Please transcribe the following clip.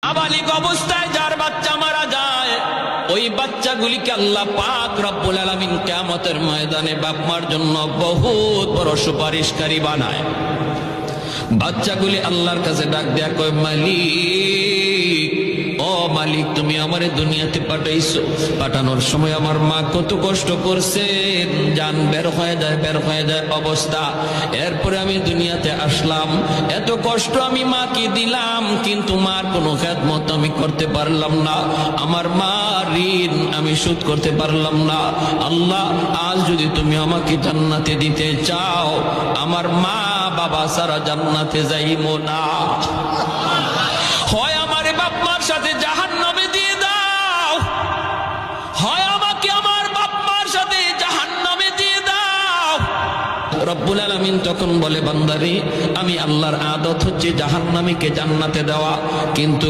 নাবালিগ অবস্থায় যার বাচ্চা মারা যায়, ওই বাচ্চাগুলিকে আল্লাহ পাক রব্বুল আলামিন কিয়ামতের ময়দানে বাপ মার জন্য বহুত বড় সুপারিশকারী বানায়। বাচ্চাগুলি আল্লাহর কাছে ডাক দেয়া কয়, মালিক, ও মালিক, তুমি আমারে দুনিয়াতে পাঠাইছো, পাঠানোর সময় আমার মা কত কষ্ট করছেন, জান বের হয়ে যায় অবস্থা। এরপরে আমি দুনিয়াতে আসলাম, এত কষ্ট আমি মাকে দিলাম, কিন্তু মার কোনো খেদমত আমি করতে পারলাম না, আমার মা ঋণ আমি শোধ করতে পারলাম না। আল্লাহ, আজ যদি তুমি আমাকে জান্নাতে দিতে চাও, আমার মা বাবা সারা জান্নাতে যাইবো না, হয় আমারে বাপ মার সাথে জাহান্নামে দিয়ে দাও, হয় আমাকে আমার বাপ মার সাথে জাহান্নামে দিয়ে দাও। রব্বুল আলামিন তখন বলে, বান্দারে, আমি আল্লাহর আদত হচ্ছে জাহান্নামীকে জান্নাতে দেওয়া, কিন্তু